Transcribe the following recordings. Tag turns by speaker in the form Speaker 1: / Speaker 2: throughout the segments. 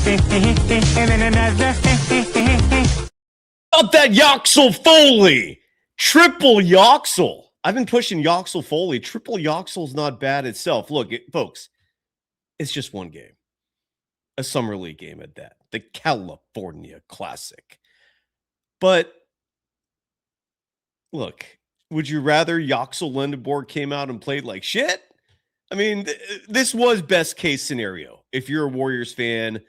Speaker 1: About that Yaxel Foley. Triple Yaxel. I've been pushing Yaxel Foley. Triple Yaxel's not bad itself. Look, folks, it's just one game. A summer league game at that. The California Classic. But look, would you rather Yaxel Lendeborg came out and played like shit? I mean, this was best case scenario. If you're a Warriors fan,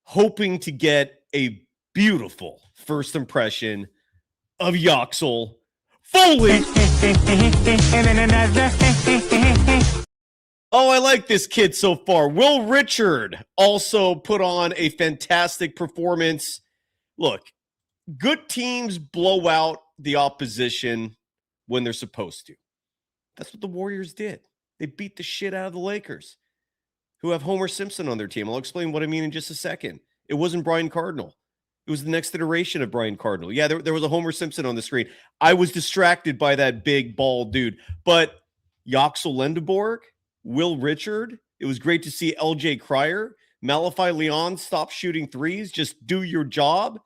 Speaker 1: hoping to get a beautiful first impression of Yaxel Foley. Oh, I like this kid so far. Will Richard also put on a fantastic performance. Look, good teams blow out the opposition when they're supposed to. That's what the Warriors did. They beat the shit out of the Lakers, who have Homer Simpson on their team. I'll explain what I mean in just a second. It wasn't Brian Cardinal. It was the next iteration of Brian Cardinal. Yeah, there was a Homer Simpson on the screen. I was distracted by that big, bald dude. But Yaxel Lendeborg, Will Richard, it was great to see LJ Cryer, Malachi Leon stop shooting threes, just do your job.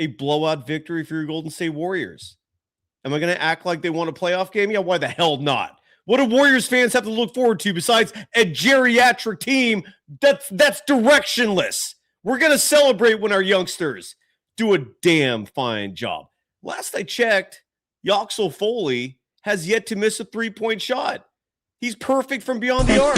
Speaker 1: A blowout victory for your Golden State Warriors. Am I going to act like they won a playoff game? Yeah, why the hell not? What do Warriors fans have to look forward to besides a geriatric team that's directionless? We're going to celebrate when our youngsters do a damn fine job. Last I checked, Yaxel Foley has yet to miss a three-point shot. He's perfect from beyond the arc.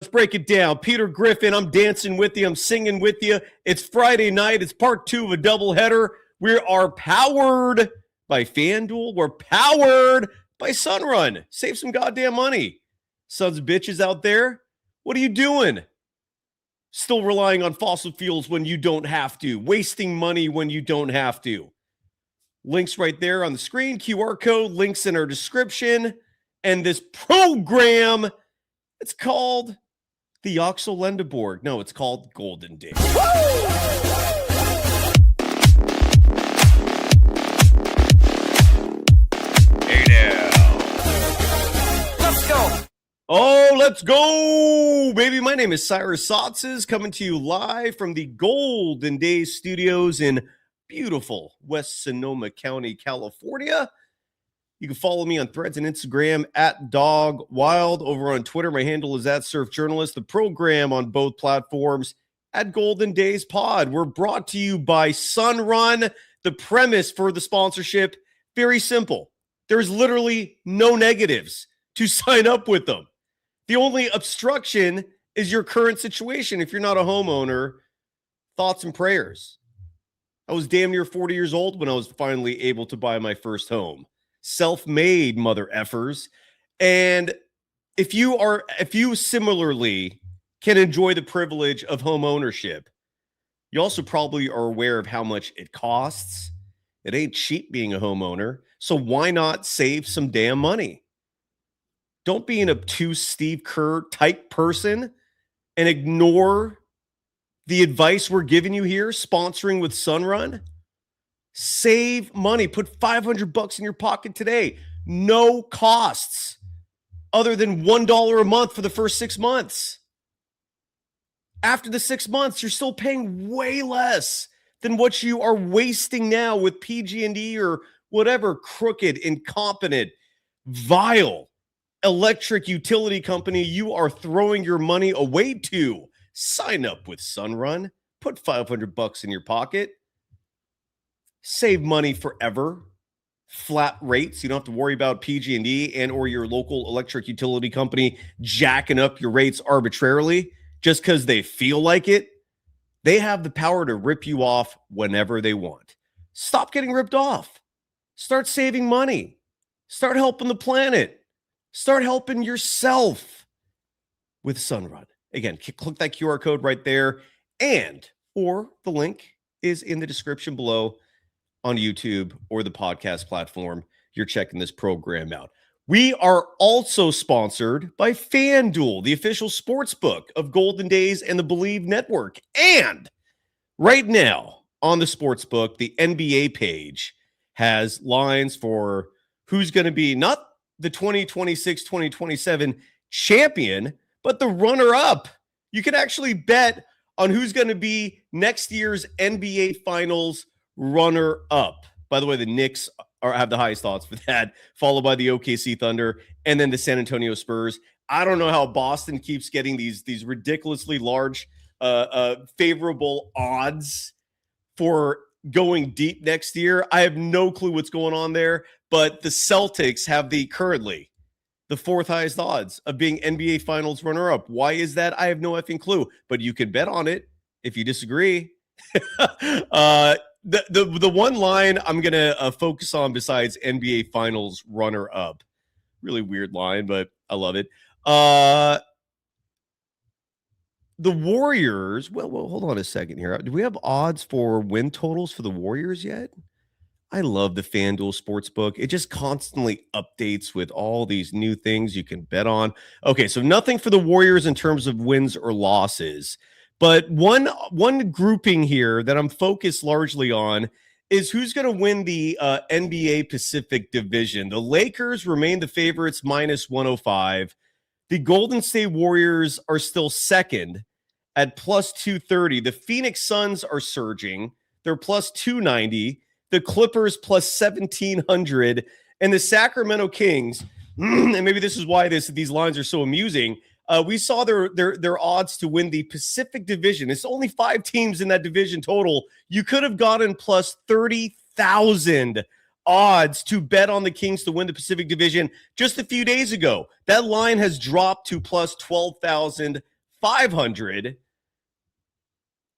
Speaker 1: Let's break it down. Peter Griffin, I'm dancing with you. I'm singing with you. It's Friday night. It's part 2 of a doubleheader. We are powered by FanDuel. We're powered by Sunrun. Save some goddamn money. Sons of bitches out there, what are you doing? Still relying on fossil fuels when you don't have to. Wasting money when you don't have to. Links right there on the screen. QR code, links in our description. And this program, it's called the Yaxel Lendeborg. No, it's called Golden Days. Hey now. Let's go. Oh, let's go, baby. My name is Cyrus Saatsaz, coming to you live from the Golden Days studios in beautiful West Sonoma County, California. You can follow me on Threads and Instagram at Dog Wild. Over on Twitter, my handle is at Surf Journalist. The program on both platforms at Golden Days Pod. We're brought to you by Sunrun. The premise for the sponsorship, very simple. There's literally no negatives to sign up with them. The only obstruction is your current situation. If you're not a homeowner, thoughts and prayers. I was damn near 40 years old when I was finally able to buy my first home. Self-made, mother effers. And if you similarly can enjoy the privilege of home ownership, you also probably are aware of how much it costs. It ain't cheap being a homeowner. So why not save some damn money? Don't be an obtuse Steve Kerr type person and ignore the advice we're giving you here, sponsoring with Sunrun. Save money. Put $500 in your pocket today. No costs other than $1 a month for the first 6 months. After the 6 months, you're still paying way less than what you are wasting now with PG&E or whatever crooked, incompetent, vile electric utility company you are throwing your money away to. Sign up with Sunrun. Put $500 in your pocket. Save money forever. Flat rates. You don't have to worry about PG&E and or your local electric utility company jacking up your rates arbitrarily just because they feel like it. They have the power to rip you off whenever they want. Stop getting ripped off. Start saving money. Start helping the planet. Start helping yourself with Sunrun. Again, click that QR code right there, or the link is in the description below on YouTube or the podcast platform you're checking this program out. We are also sponsored by FanDuel, the official sportsbook of Golden Days and the Believe Network. And right now on the sportsbook, the NBA page has lines for who's going to be not the 2026-2027 champion, but the runner-up. You can actually bet on who's going to be next year's NBA Finals runner-up. By the way, the Knicks have the highest odds for that, followed by the OKC Thunder and then the San Antonio Spurs. I don't know how Boston keeps getting these ridiculously large favorable odds for going deep next year. I have no clue what's going on there, but the Celtics have currently the fourth highest odds of being NBA Finals runner-up. Why is that? I have no effing clue, but you can bet on it if you disagree. The one line I'm going to focus on besides NBA Finals runner-up, really weird line, but I love it. The Warriors, well, hold on a second here. Do we have odds for win totals for the Warriors yet? I love the FanDuel Sportsbook. It just constantly updates with all these new things you can bet on. Okay, so nothing for the Warriors in terms of wins or losses. But one grouping here that I'm focused largely on is who's going to win the NBA Pacific Division. The Lakers remain the favorites, minus 105. The Golden State Warriors are still second at plus 230. The Phoenix Suns are surging. They're plus 290. The Clippers plus 1,700. And the Sacramento Kings, and maybe this is why these lines are so amusing, we saw their odds to win the Pacific Division. It's only 5 teams in that division total. You could have gotten plus 30,000 odds to bet on the Kings to win the Pacific Division just a few days ago. That line has dropped to plus 12,500.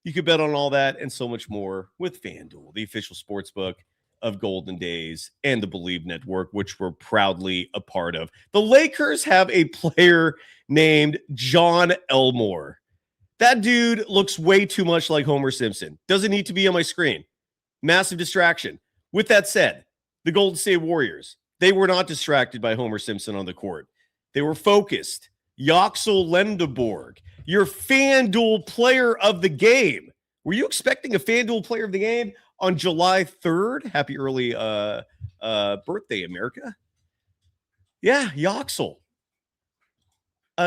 Speaker 1: You could bet on all that and so much more with FanDuel, the official sportsbook of Golden Days and the Believe Network, which we're proudly a part of. The Lakers have a player named John Elmore. That dude looks way too much like Homer Simpson. Doesn't need to be on my screen. Massive distraction. With that said, the Golden State Warriors, they were not distracted by Homer Simpson on the court. They were focused. Yaxel Lendeborg, your FanDuel player of the game. Were you expecting a FanDuel player of the game on July 3rd? Happy early birthday, America. Yeah, Yaxel.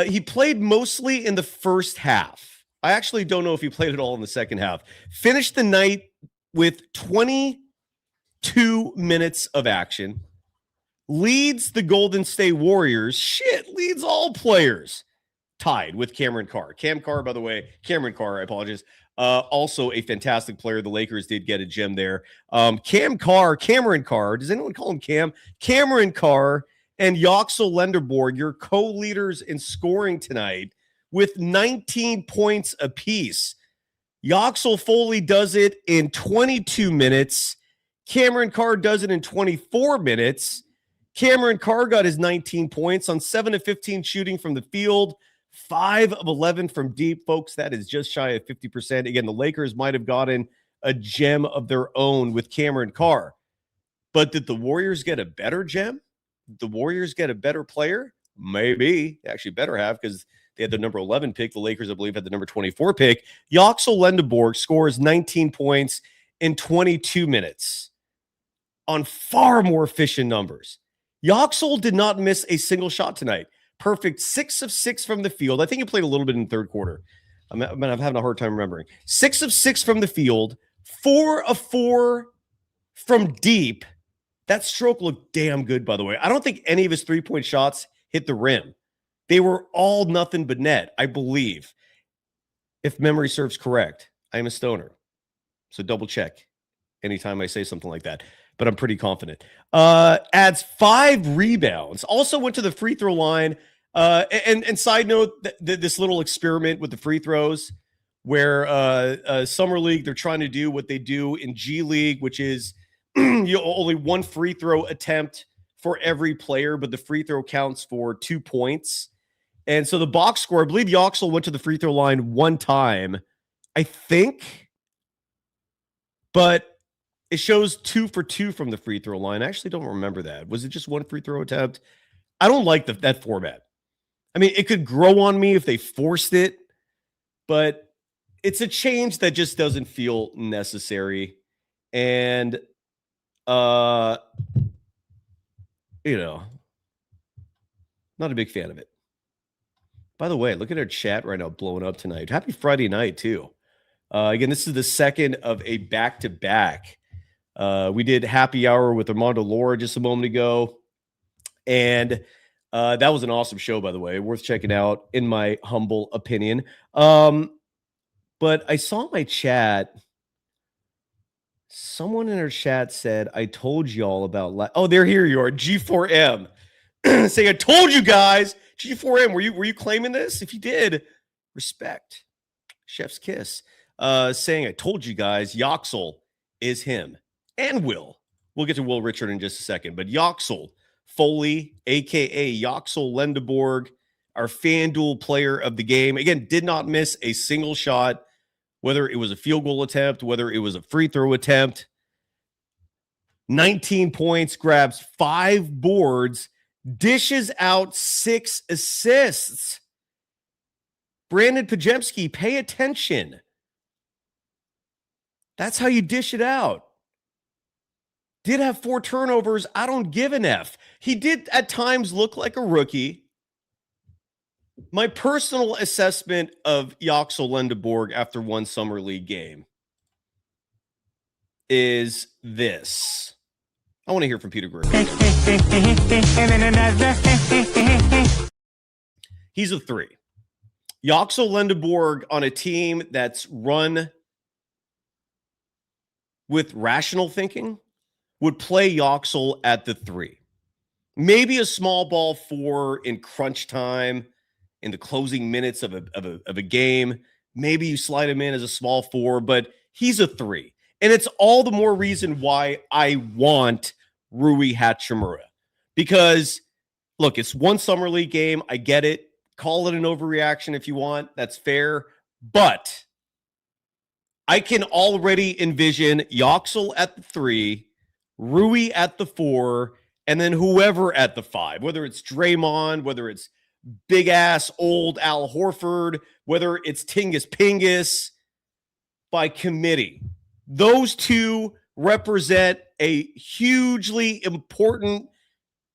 Speaker 1: He played mostly in the first half. I actually don't know if he played at all in the second half. Finished the night with 22 minutes of action. Leads the Golden State Warriors. Leads all players. Tied with Cameron Carr. Cameron Carr, I apologize. Also a fantastic player. The Lakers did get a gem there. Cameron Carr. Does anyone call him Cam? Cameron Carr and Yaxel Lendeborg, your co-leaders in scoring tonight with 19 points apiece. Yaxel Foley does it in 22 minutes. Cameron Carr does it in 24 minutes. Cameron Carr got his 19 points on 7 of 15 shooting from the field, 5 of 11 from deep. Folks, that is just shy of 50%. Again, the Lakers might have gotten a gem of their own with Cameron Carr. But did the Warriors get a better gem? Did the Warriors get a better player? Maybe. They actually better have, because they had the number 11 pick. The Lakers, I believe, had the number 24 pick. Yaxel Lendeborg scores 19 points in 22 minutes on far more efficient numbers. Yaxel did not miss a single shot tonight. Perfect 6 of 6 from the field. I think he played a little bit in the third quarter. I'm having a hard time remembering. 6 of 6 from the field, 4 of 4 from deep. That stroke looked damn good, by the way. I don't think any of his three-point shots hit the rim. They were all nothing but net, I believe. If memory serves correct, I am a stoner. So double check anytime I say something like that. But I'm pretty confident. Adds 5 rebounds. Also went to the free throw line. And side note, this little experiment with the free throws where Summer League, they're trying to do what they do in G League, which is only 1 free throw attempt for every player, but the free throw counts for 2 points. And so the box score, I believe Yaxel went to the free throw line 1 time, I think. But it shows 2 for 2 from the free throw line. I actually don't remember that. Was it just 1 free throw attempt? I don't like that format. I mean, it could grow on me if they forced it, but it's a change that just doesn't feel necessary. And, not a big fan of it. By the way, look at our chat right now blowing up tonight. Happy Friday night, too. Again, this is the second of a back-to-back. We did happy hour with Armando Laura just a moment ago. And that was an awesome show, by the way. Worth checking out, in my humble opinion. But I saw my chat. Someone in our chat said, I told y'all about... oh, there, here you are. G4M. Saying, I told you guys. G4M, were you claiming this? If you did, respect. Chef's kiss. Saying, I told you guys, Yaxel is him. And Will. We'll get to Will Richard in just a second. But Yaxel Foley, a.k.a. Yaxel Lendeborg, our FanDuel player of the game. Again, did not miss a single shot, whether it was a field goal attempt, whether it was a free throw attempt. 19 points, grabs 5 boards, dishes out 6 assists. Brandon Pajemski, pay attention. That's how you dish it out. Did have 4 turnovers. I don't give an F. He did at times look like a rookie. My personal assessment of Yaxel Lendeborg after one summer league game is this. I want to hear from Peter Griffin. He's a 3. Yaxel Lendeborg on a team that's run with rational thinking would play Yaxel at the 3. Maybe a small ball 4 in crunch time, in the closing minutes of a game. Maybe you slide him in as a small 4, but he's a 3. And it's all the more reason why I want Rui Hachimura. Because, look, it's one summer league game. I get it. Call it an overreaction if you want. That's fair. But I can already envision Yaxel at the 3, Rui at the 4, and then whoever at the 5, whether it's Draymond, whether it's big-ass old Al Horford, whether it's Tingus Pingus, by committee. Those 2 represent a hugely important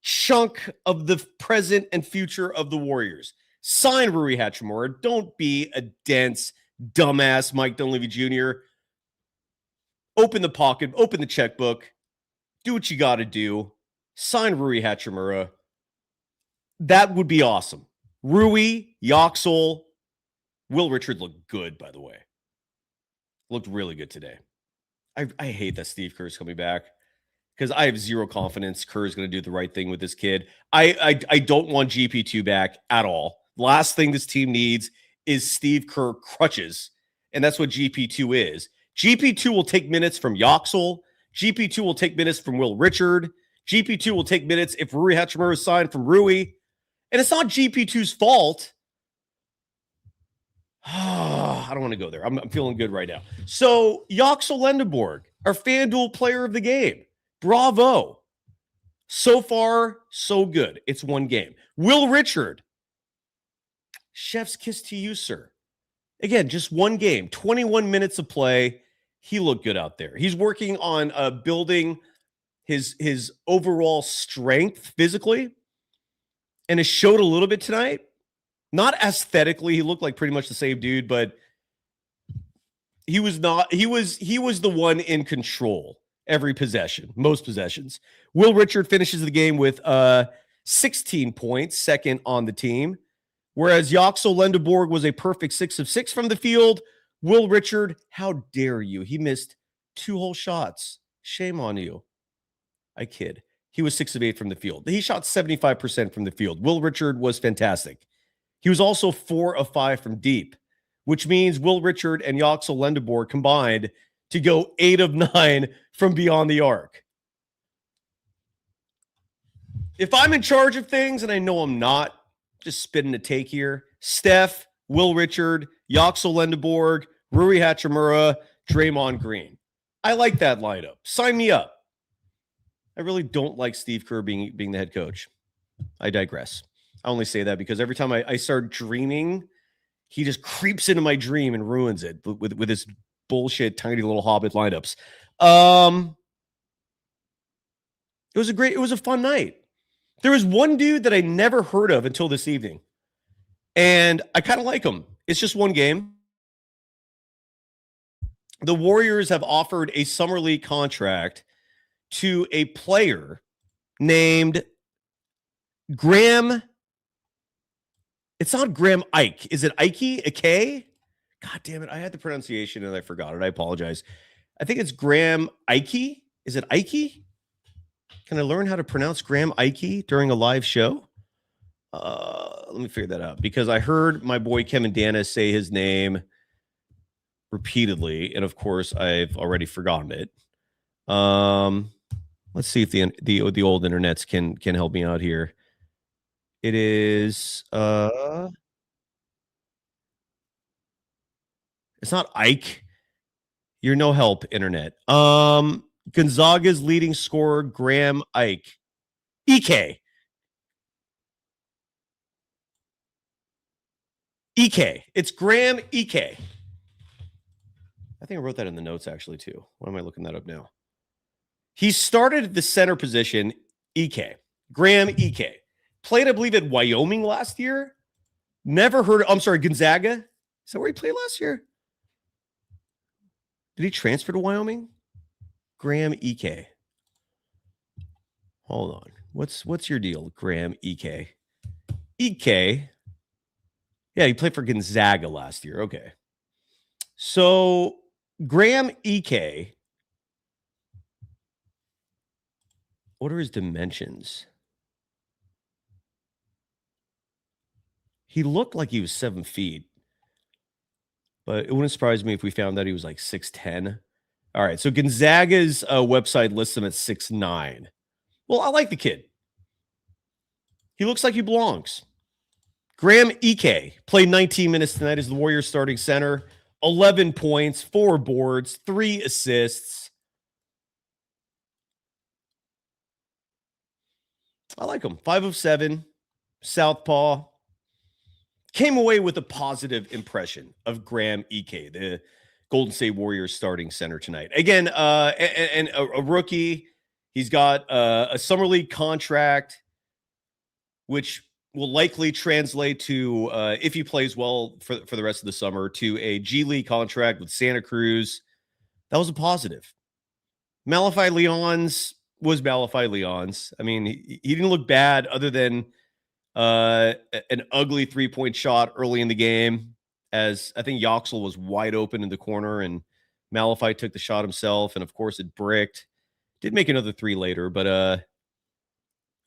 Speaker 1: chunk of the present and future of the Warriors. Sign Rui Hachimura. Don't be a dense, dumbass Mike Dunleavy Jr. Open the pocket, open the checkbook, do what you got to do. Sign Rui Hachimura. That would be awesome. Rui, Yaxel, Will Richard looked good, by the way. Looked really good today. I hate that Steve Kerr's coming back because I have zero confidence Kerr's going to do the right thing with this kid. I don't want GP2 back at all. Last thing this team needs is Steve Kerr crutches, and that's what GP2 is. GP2 will take minutes from Yaxel. GP2 will take minutes from Will Richard. GP2 will take minutes if Rui Hachimura is signed from Rui. And it's not GP2's fault. I don't want to go there. I'm feeling good right now. So, Yaxel Lendeborg, our FanDuel player of the game. Bravo. So far, so good. It's one game. Will Richard. Chef's kiss to you, sir. Again, just one game. 21 minutes of play. He looked good out there. He's working on building his overall strength physically, and it showed a little bit tonight. Not aesthetically, he looked like pretty much the same dude, but he was not. He was the one in control every possession, most possessions. Will Richard finishes the game with 16 points, second on the team, whereas Yaxel Lendeborg was a perfect 6 of 6 from the field. Will Richard, how dare you? He missed 2 whole shots. Shame on you. I kid. He was 6 of 8 from the field. He shot 75% from the field. Will Richard was fantastic. He was also 4 of 5 from deep, which means Will Richard and Yaxel Lendeborg combined to go 8 of 9 from beyond the arc. If I'm in charge of things, and I know I'm not, just spitting a take here, Steph, Will Richard, Yaxel Lendeborg, Rui Hachimura, Draymond Green. I like that lineup. Sign me up. I really don't like Steve Kerr being the head coach. I digress. I only say that because every time I start dreaming, he just creeps into my dream and ruins it with his bullshit tiny little Hobbit lineups. It was a fun night. There was one dude that I never heard of until this evening. And I kind of like them. It's just one game. The Warriors have offered a summer league contract to a player named Graham. It's not Graham Ike. Is it Ike? A K? God damn it. I had the pronunciation and I forgot it. I apologize. I think it's Graham Ike. Is it Ike? Can I learn how to pronounce Graham Ike during a live show? Let me figure that out, because I heard my boy Kevin Dana say his name repeatedly, and of course I've already forgotten it. Let's see if the old internets can help me out here. It is it's not Ike. You're no help, internet. Gonzaga's leading scorer, Graham Ike. EK. EK. It's Graham EK. I think I wrote that in the notes actually too. Why am I looking that up now? He started at the center position, EK. Graham EK. Played, I believe, at Wyoming last year. Never heard. I'm sorry, Gonzaga. Is that where he played last year? Did he transfer to Wyoming? Graham EK. Hold on. What's your deal, Graham EK? EK. Yeah, he played for Gonzaga last year. Okay. So Graham EK. What are his dimensions? He looked like he was 7 feet, but it wouldn't surprise me if we found that he was like 6'10". All right, so Gonzaga's website lists him at 6'9". Well, I like the kid. He looks like he belongs. Graham EK played 19 minutes tonight as the Warriors starting center. 11 points, 4 boards, 3 assists. I like him. 5 of 7, southpaw. Came away with a positive impression of Graham EK, the Golden State Warriors starting center tonight. Again, and a rookie. He's got a summer league contract, which will likely translate to, if he plays well for the rest of the summer, to a G League contract with Santa Cruz. That was a positive. Malachi Leons was Malachi Leons. I mean, he didn't look bad other than an ugly 3-point shot early in the game, as I think Yaxel was wide open in the corner and Malachi took the shot himself. And of course it bricked. Did make another 3 later, but it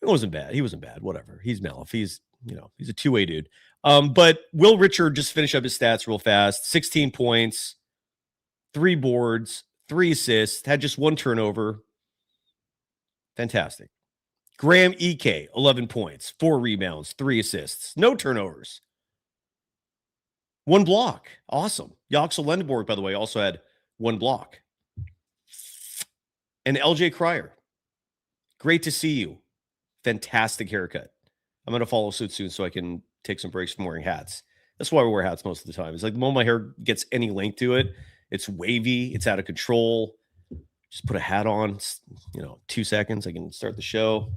Speaker 1: wasn't bad. He wasn't bad. Whatever. He's Malachi. He's a two-way dude. But Will Richard just finished up his stats real fast. 16 points, 3 boards, 3 assists, had just 1 turnover. Fantastic. Graham EK, 11 points, 4 rebounds, 3 assists, no turnovers, 1 block. Awesome. Yaxel Lendeborg, by the way, also had 1 block. And LJ Cryer, great to see you. Fantastic haircut. I'm going to follow suit soon so I can take some breaks from wearing hats. That's why I wear hats most of the time. It's like the moment my hair gets any length to it, it's wavy, it's out of control. Just put a hat on, 2 seconds, I can start the show.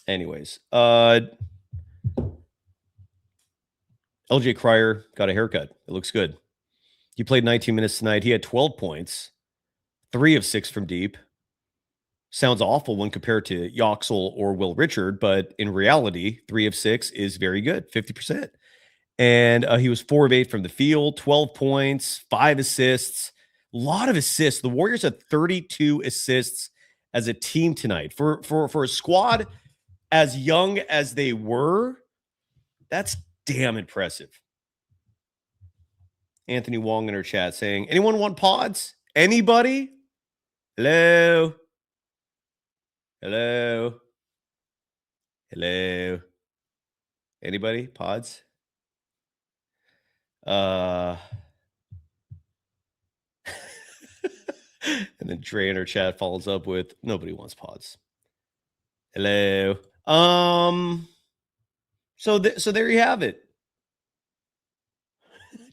Speaker 1: Anyways, LJ Cryer got a haircut. It looks good. He played 19 minutes tonight. He had 12 points, 3 of 6 from deep. Sounds awful when compared to Yaxel or Will Richard, but in reality, 3 of 6 is very good, 50%. And he was 4 of 8 from the field, 12 points, 5 assists, a lot of assists. The Warriors had 32 assists as a team tonight. For a squad as young as they were, that's damn impressive. Anthony Wong in our chat saying, anyone want pods? Anybody? Hello? Hello? Hello? Anybody? Pods? And then Dre in our chat follows up with, nobody wants pods. Hello. So there you have it.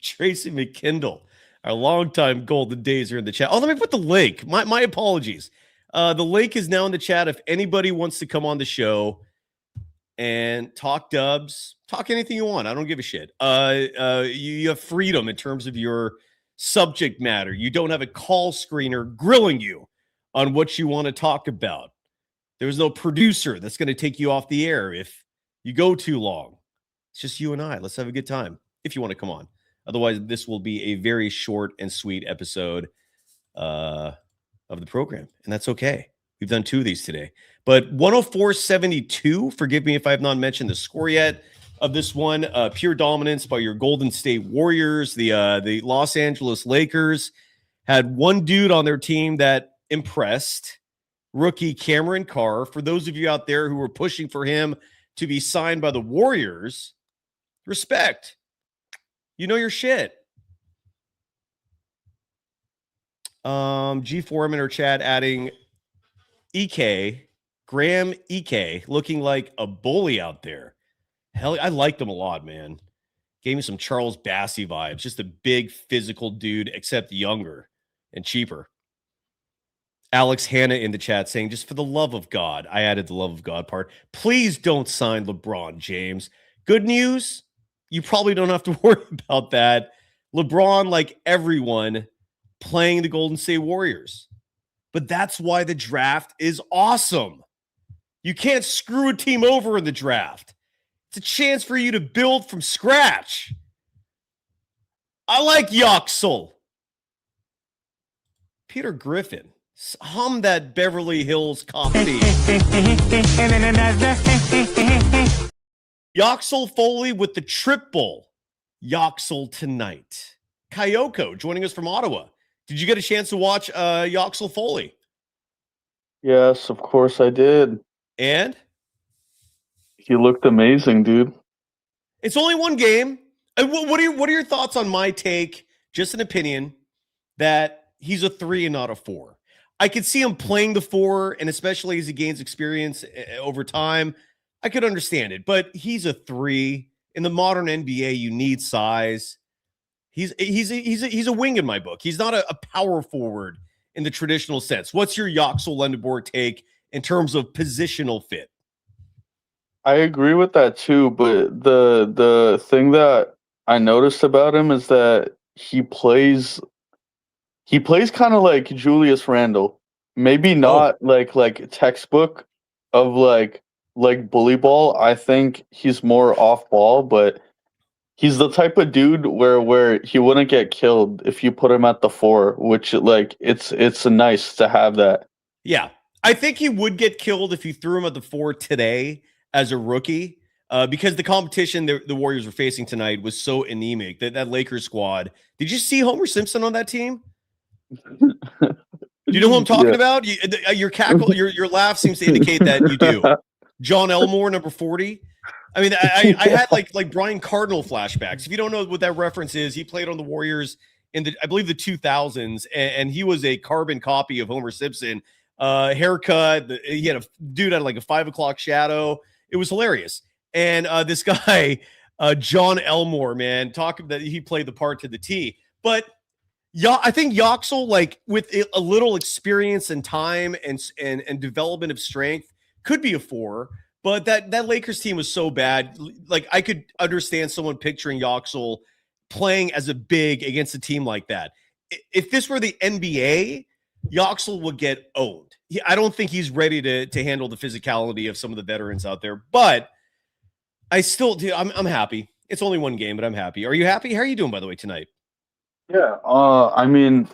Speaker 1: Tracy McKindle, our longtime Golden Days are in the chat. Oh, let me put the link. My apologies. The link is now in the chat. If anybody wants to come on the show, and talk Dubs, talk anything you want. I don't give a shit. You have freedom in terms of your subject matter. You don't have a call screener grilling you on what you want to talk about. There's no producer that's going to take you off the air if you go too long. It's just you and I. Let's have a good time if you want to come on. Otherwise, this will be a very short and sweet episode of the program, and that's okay. We've done 2 of these today. But 104-72, forgive me if I have not mentioned the score yet of this one. Pure dominance by your Golden State Warriors. The Los Angeles Lakers had one dude on their team that impressed, rookie Cameron Carr. For those of you out there who were pushing for him to be signed by the Warriors, respect. You know your shit. G4M in our chat adding Graham EK, looking like a bully out there. Hell, I liked him a lot, man. Gave me some Charles Bassey vibes. Just a big physical dude, except younger and cheaper. Alex Hanna in the chat saying, just for the love of God, I added the love of God part. Please don't sign LeBron James. Good news, you probably don't have to worry about that. LeBron, like everyone, playing the Golden State Warriors. But that's why the draft is awesome. You can't screw a team over in the draft. It's a chance for you to build from scratch. I like Yaxel. Peter Griffin. Hum that Beverly Hills Cop theme. Yaxel Foley with the triple. Yaxel tonight. Kyoko joining us from Ottawa. Did you get a chance to watch Yaxel Foley?
Speaker 2: Yes, of course I did.
Speaker 1: And?
Speaker 2: He looked amazing, dude.
Speaker 1: It's only one game. What are your thoughts on my take, just an opinion, that he's a 3 and not a 4? I could see him playing the 4, and especially as he gains experience over time, I could understand it. But he's a 3. In the modern NBA, you need size. He's a wing in my book. He's not a power forward in the traditional sense. What's your Yaxel Lendeborg take in terms of positional fit?
Speaker 2: I agree with that too, but the thing that I noticed about him is that he plays kind of like Julius Randle. Maybe not like textbook of like bully ball. I think he's more off ball, but he's the type of dude where he wouldn't get killed if you put him at the 4, which like it's nice to have that.
Speaker 1: Yeah, I think he would get killed if you threw him at the 4 today as a rookie, because the competition the Warriors were facing tonight was so anemic. That Lakers squad. Did you see Homer Simpson on that team? Do you know who I'm talking about? Your cackle, your laugh seems to indicate that you do. John Elmore, number 40. I mean, I had like Brian Cardinal flashbacks. If you don't know what that reference is, he played on the Warriors in I believe the 2000s, and he was a carbon copy of Homer Simpson. Haircut. He had a dude had like a 5 o'clock shadow. It was hilarious. And this guy, John Elmore, man, talking that he played the part to the T. But yeah, I think Yaxel, like with a little experience and time and development of strength, could be a 4. But that Lakers team was so bad. Like, I could understand someone picturing Yaxel playing as a big against a team like that. If this were the NBA, Yaxel would get owned. I don't think he's ready to handle the physicality of some of the veterans out there. But I'm happy. It's only one game, but I'm happy. Are you happy? How are you doing, by the way, tonight?
Speaker 2: Yeah. I mean,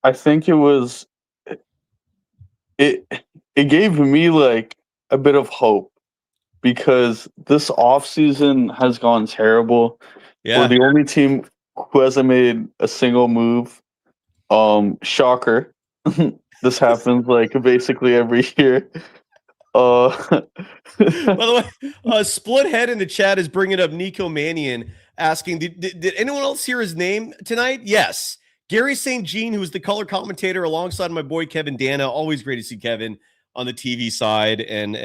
Speaker 2: I think it gave me like a bit of hope, because this offseason has gone terrible.
Speaker 1: Yeah.
Speaker 2: We're the only team who hasn't made a single move. Shocker. This happens like basically every year.
Speaker 1: By the way, Split Head in the chat is bringing up Nico Mannion, asking, did anyone else hear his name tonight? Yes. Gary St. Jean, who is the color commentator alongside my boy Kevin Dana. Always great to see Kevin on the TV side. And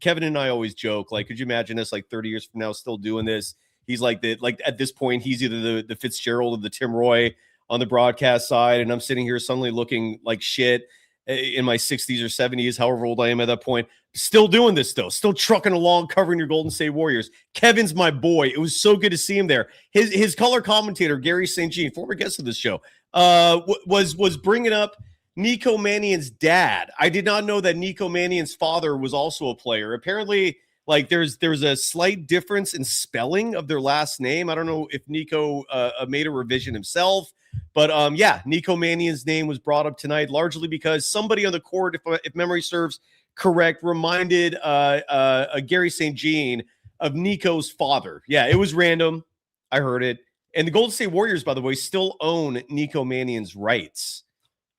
Speaker 1: Kevin and I always joke, like, could you imagine us like 30 years from now still doing this? He's like at this point, he's either the Fitzgerald or the Tim Roy on the broadcast side, and I'm sitting here suddenly looking like shit. in my 60s or 70s, however old I am at that point. Still doing this, though. Still trucking along, covering your Golden State Warriors. Kevin's my boy. It was so good to see him there. His color commentator, Gary St. Jean, former guest of this show, was bringing up Nico Mannion's dad. I did not know that Nico Mannion's father was also a player. Apparently, like there's a slight difference in spelling of their last name. I don't know if Nico made a revision himself, but yeah, Nico Mannion's name was brought up tonight largely because somebody on the court, if memory serves correct, reminded Gary St. Jean of Nico's father. Yeah, it was random. I heard it. And the Golden State Warriors, by the way, still own Nico Mannion's rights,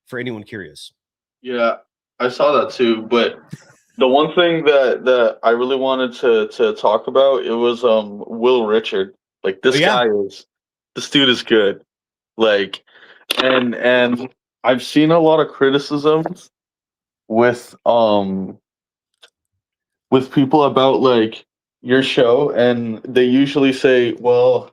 Speaker 1: for anyone curious.
Speaker 2: Yeah, I saw that too. But the one thing that I really wanted to talk about, it was Will Richard. Like this dude is good. Like and I've seen a lot of criticisms with people about like your show, and they usually say, well,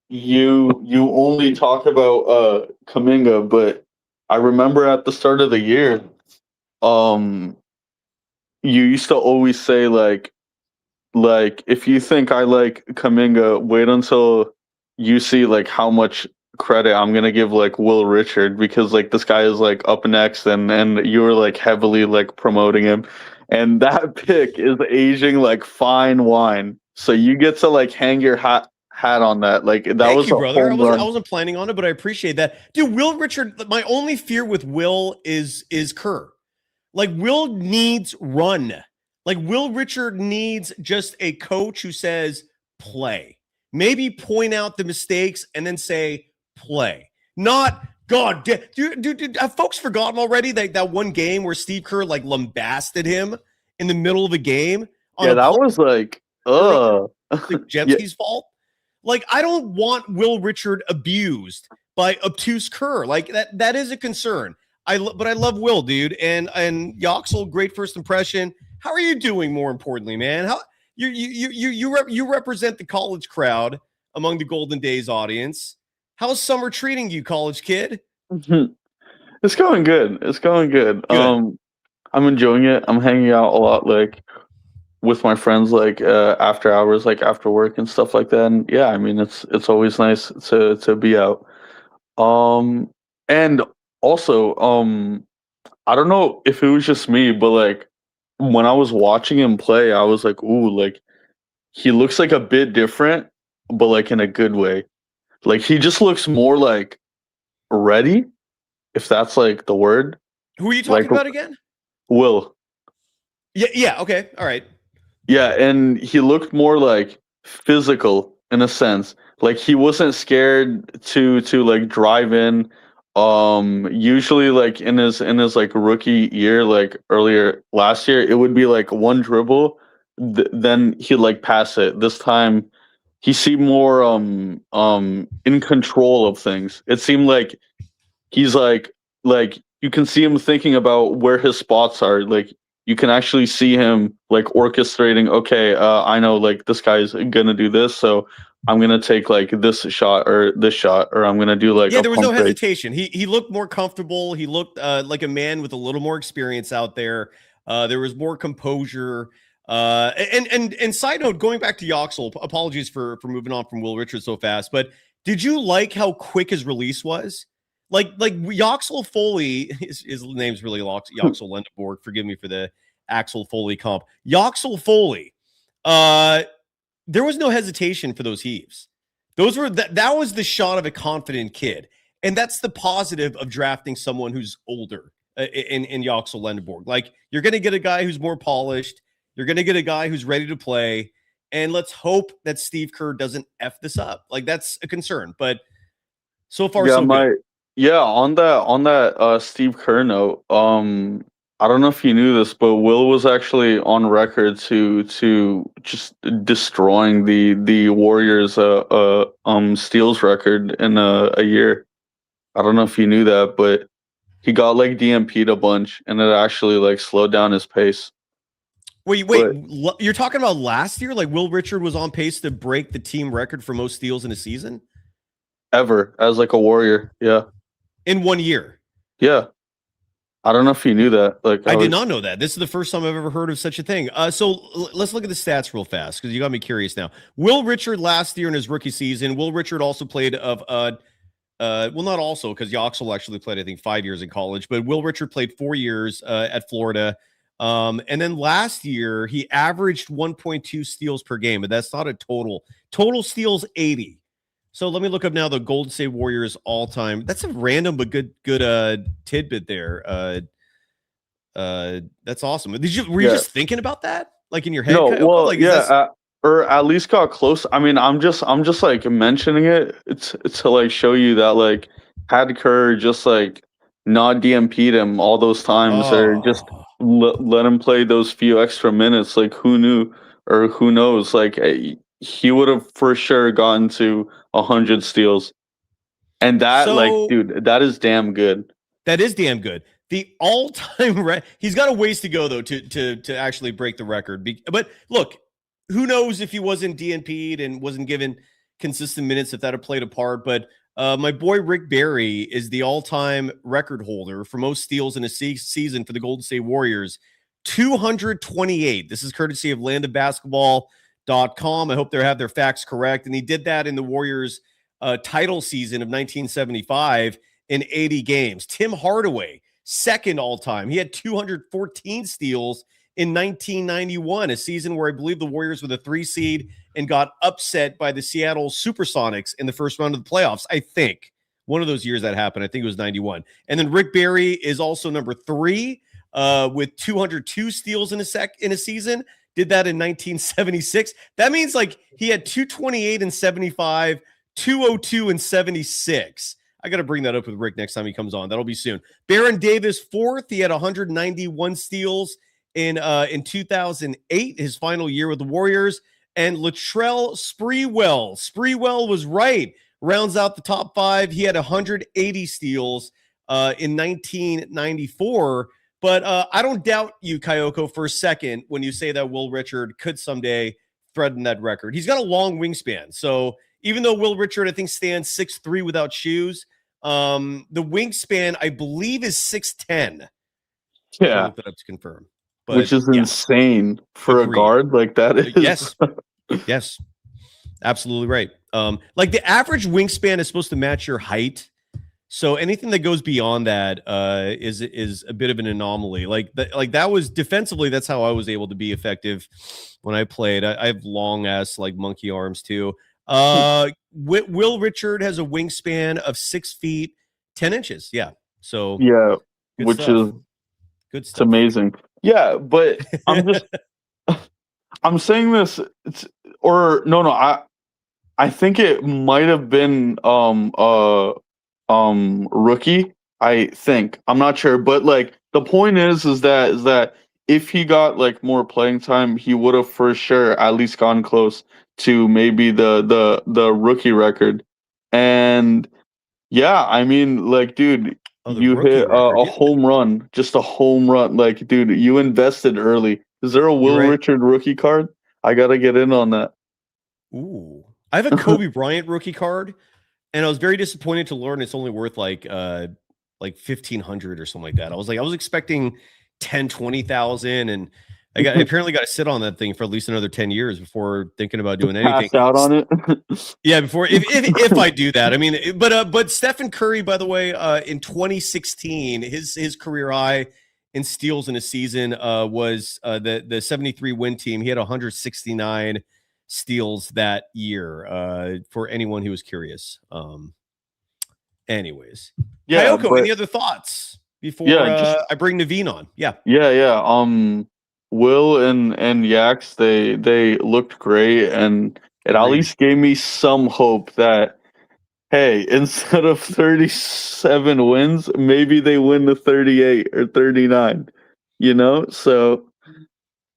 Speaker 2: you only talk about Kuminga, but I remember at the start of the year, you used to always say like if you think I like Kuminga, wait until you see like how much credit I'm gonna give like Will Richard, because like this guy is like up next, and you were like heavily like promoting him, and that pick is aging like fine wine. So you get to like hang your hat on that. Like that
Speaker 1: Thank
Speaker 2: was
Speaker 1: you,
Speaker 2: a
Speaker 1: brother.
Speaker 2: home run.
Speaker 1: I wasn't planning on it, but I appreciate that. Dude, Will Richard, my only fear with Will is Kerr. Like Will needs run. Like Will Richard needs just a coach who says play. Maybe point out the mistakes and then say play. Not God. Dude, have folks forgotten already that one game where Steve Kerr like lambasted him in the middle of a game?
Speaker 2: Yeah, that was like
Speaker 1: Jevsky's fault. Like, I don't want Will Richard abused by obtuse Kerr. Like that is a concern. But I love Will, dude, and Yaxel, great first impression. How are you doing? More importantly, man, how you represent the college crowd among the Golden Days audience. How's summer treating you, college kid?
Speaker 2: It's going good. It's going good. I'm enjoying it. I'm hanging out a lot, like with my friends, like after hours, like after work and stuff like that. And yeah, I mean, it's always nice to be out. And also, I don't know if it was just me, but like when I was watching him play, I was like, ooh, like he looks like a bit different, but like in a good way. Like he just looks more like ready, if that's like the word.
Speaker 1: Who are you talking about again?
Speaker 2: Will.
Speaker 1: Yeah, okay. All right.
Speaker 2: Yeah, and he looked more like physical in a sense. Like he wasn't scared to like drive in. Usually like in his like rookie year, like earlier last year, it would be like one dribble, then he'd like pass it. This time he seemed more in control of things. It seemed like he's like you can see him thinking about where his spots are. Like you can actually see him like orchestrating, okay, I know like this guy's gonna do this, so I'm gonna take like this shot, or I'm gonna do like
Speaker 1: there was no hesitation. He looked more comfortable. He looked like a man with a little more experience out there. There was more composure. And side note, going back to Yaxel, apologies for moving on from Will Richard so fast, but did you like how quick his release was? Like Yaxel Foley, his name's really Yaxel Lendeborg. Forgive me for the Axel Foley comp. Yaxel Foley. There was no hesitation for those heaves. Those were that was the shot of a confident kid, and that's the positive of drafting someone who's older in Yaxel Lendeborg. Like you're going to get a guy who's more polished. You're going to get a guy who's ready to play, and let's hope that Steve Kerr doesn't F this up. Like that's a concern, but so far so good.
Speaker 2: Yeah, on that Steve Kerr note, I don't know if you knew this, but Will was actually on record to just destroying the Warriors steals record in a year. I don't know if you knew that, but he got like DMP'd a bunch, and it actually like slowed down his pace.
Speaker 1: Wait, you're talking about last year? Like Will Richard was on pace to break the team record for most steals in a season?
Speaker 2: Ever, as like a Warrior, yeah.
Speaker 1: In 1 year?
Speaker 2: Yeah. I don't know if you knew that. Like
Speaker 1: I did not know that. This is the first time I've ever heard of such a thing. Let's look at the stats real fast because you got me curious now. Will Richard last year in his rookie season, Will Richard also played well, not also because Yaxel actually played, I think, 5 years in college, but Will Richard played 4 years at Florida. And then last year he averaged 1.2 steals per game, but that's not a total. Total steals 80. So let me look up now the Golden State Warriors all time. That's a random but good tidbit there. That's awesome. Were you just thinking about that, like in your head?
Speaker 2: No, well,
Speaker 1: like,
Speaker 2: or at least got close. I mean, I'm just like mentioning it. It's to like show you that like had Kerr just like not DMP'd him all those times, or just let him play those few extra minutes. Like who knew or who knows? Like he would have for sure gotten to 100 steals, and that dude, that is damn good.
Speaker 1: That is damn good. The all-time he's got a ways to go though to actually break the record. But look, who knows if he wasn't DNP'd and wasn't given consistent minutes, if that had played a part. But my boy Rick Barry is the all-time record holder for most steals in a season for the Golden State Warriors. 228. This is courtesy of landofbasketball.com. I hope they have their facts correct. And he did that in the Warriors title season of 1975 in 80 games. Tim Hardaway, second all-time. He had 214 steals in 1991, a season where I believe the Warriors were the 3 seed and got upset by the Seattle Supersonics in the first round of the playoffs. I think one of those years that happened. I think it was 91. And then Rick Barry is also number 3 with 202 steals in a season. Did that in 1976. That means like he had 228 and 75, 202 and 76. I got to bring that up with Rick next time he comes on. That'll be soon. Baron Davis, 4th. He had 191 steals in 2008, his final year with the Warriors. And Latrell Sprewell was right. Rounds out the top 5. He had 180 steals in 1994. But I don't doubt you, Kayoko, for a second when you say that Will Richard could someday threaten that record. He's got a long wingspan. So even though Will Richard, I think, stands 6'3" without shoes, the wingspan, I believe, is 6'10".
Speaker 2: Yeah.
Speaker 1: I'll look that up to confirm. But,
Speaker 2: which is insane for a guard. Like that is.
Speaker 1: Yes. Absolutely right. Like the average wingspan is supposed to match your height. So anything that goes beyond that is a bit of an anomaly. Like that was defensively, that's how I was able to be effective when I played. I have long ass like monkey arms too. Will Richard has a wingspan of 6 feet 10 inches. Yeah. So
Speaker 2: yeah, which stuff. Is good stuff. It's amazing. Yeah, but I'm saying this. I think it might have been rookie. I think I'm not sure, but like the point is that if he got like more playing time, he would have for sure at least gone close to maybe the rookie record. And yeah, I mean, like, dude, you hit a home run, just a home run. Like, dude, you invested early. Is there a Will Richard rookie card? I gotta get in on that.
Speaker 1: Ooh, I have a Kobe Bryant rookie card, and I was very disappointed to learn it's only worth like 1,500 or something like that. I was expecting 10,000-20,000, and I apparently got to sit on that thing for at least another 10 years before thinking about doing anything.
Speaker 2: Pass out on it.
Speaker 1: Yeah, before if I do that. I mean, but Stephen Curry, by the way, in 2016, his career high in steals in a season was the 73 win team. He had 169 steals that year. For anyone who was curious. Anyways, yeah. Kayoko, any other thoughts before I bring Naveen on? Yeah.
Speaker 2: Will and Yax, they looked great, and it at least gave me some hope that, hey, instead of 37 wins, maybe they win the 38 or 39, so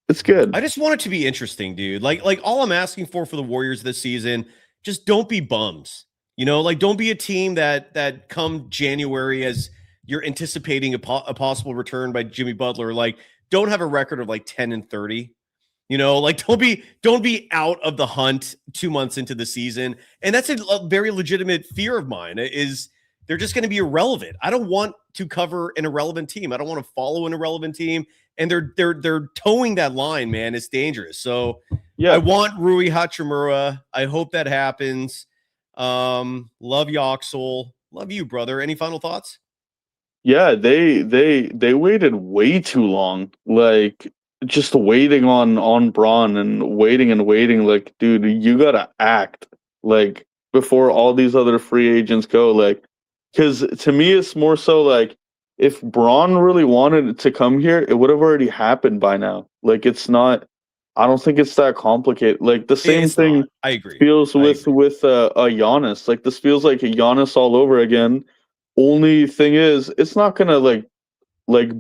Speaker 2: it's good.
Speaker 1: I just want it to be interesting, dude. Like all I'm asking for the Warriors this season, just don't be bums, like don't be a team that come January as you're anticipating a possible return by Jimmy Butler, like don't have a record of like 10-30, like don't be out of the hunt 2 months into the season. And that's a very legitimate fear of mine is, they're just going to be irrelevant. I don't want to cover an irrelevant team. I don't want to follow an irrelevant team. And they're towing that line, man. It's dangerous. So
Speaker 2: Yeah,
Speaker 1: I want Rui Hachimura. I hope that happens. Love Yaxel. Love you, brother. Any final thoughts?
Speaker 2: Yeah, they waited way too long. Like just waiting on Braun and waiting. Like, dude, you gotta act like before all these other free agents go. Like, because to me, it's more so like if Braun really wanted to come here, it would have already happened by now. Like, it's not. I don't think it's that complicated. Like the same thing
Speaker 1: I agree.
Speaker 2: feels with Giannis. Like this feels like a Giannis all over again. Only thing is, it's not gonna like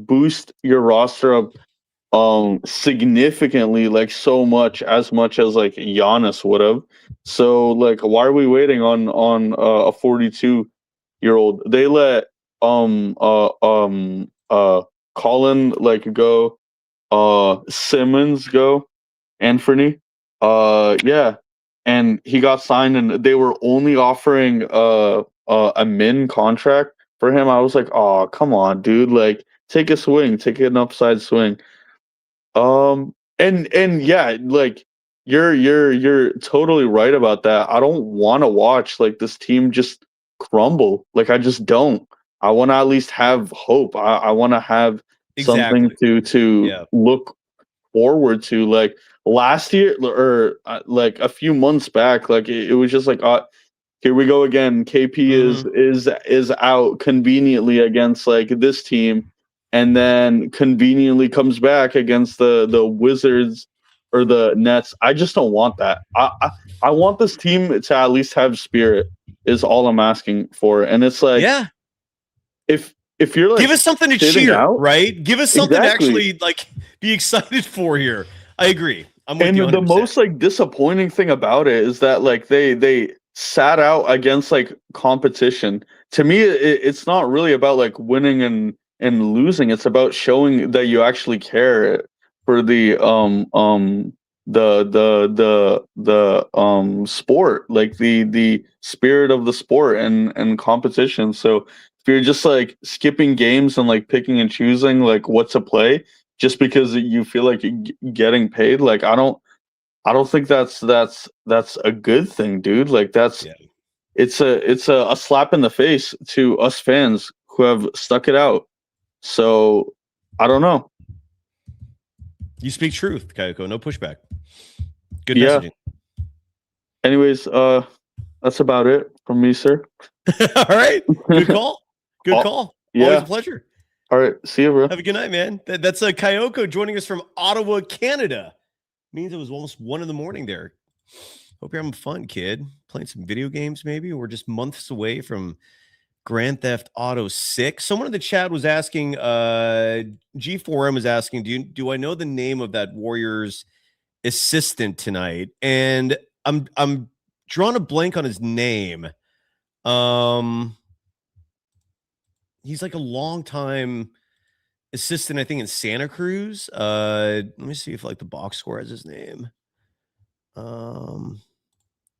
Speaker 2: boost your roster up significantly, like as much as like Giannis would have. So like, why are we waiting on a 42-year-old? They let Colin like go, Simmons go, Anthony, yeah, and he got signed, and they were only offering a min contract for him. I was like, oh, come on, dude, like take a swing, take an upside swing. And yeah, like you're totally right about that. I don't want to watch like this team just crumble. Like I just don't. I want to at least have hope. I want to have something to look forward to. Like last year or like a few months back, like it was just like here we go again. KP is out conveniently against like this team, and then conveniently comes back against the Wizards or the Nets. I just don't want that. I want this team to at least have spirit. Is all I'm asking for, and it's like if you're like
Speaker 1: give us something to cheer,
Speaker 2: out,
Speaker 1: right? Give us something to actually like be excited for here. I agree. I'm with you 100%.
Speaker 2: The most like disappointing thing about it is that like they sat out against like competition. To me, it's not really about like winning and losing. It's about showing that you actually care for the sport, like the spirit of the sport and competition. So if you're just like skipping games and like picking and choosing like what to play just because you feel like you're getting paid, like I don't think that's a good thing, dude. Like it's a slap in the face to us fans who have stuck it out. So I don't know.
Speaker 1: You speak truth, Kayoko. No pushback. Good messaging.
Speaker 2: Anyways, that's about it from me, sir.
Speaker 1: All right. Good call. Good call.
Speaker 2: Yeah.
Speaker 1: Always a pleasure.
Speaker 2: All right. See you, bro.
Speaker 1: Have a good night, man. That's Kayoko joining us from Ottawa, Canada. Means it was almost 1 a.m. there. Hope you're having fun, kid. Playing some video games, maybe. We're just months away from Grand Theft Auto 6. Someone in the chat was asking, G4M was asking, do I know the name of that Warriors assistant tonight? And I'm drawing a blank on his name. He's like a long time assistant, I think, in Santa Cruz. Let me see if like the box score has his name.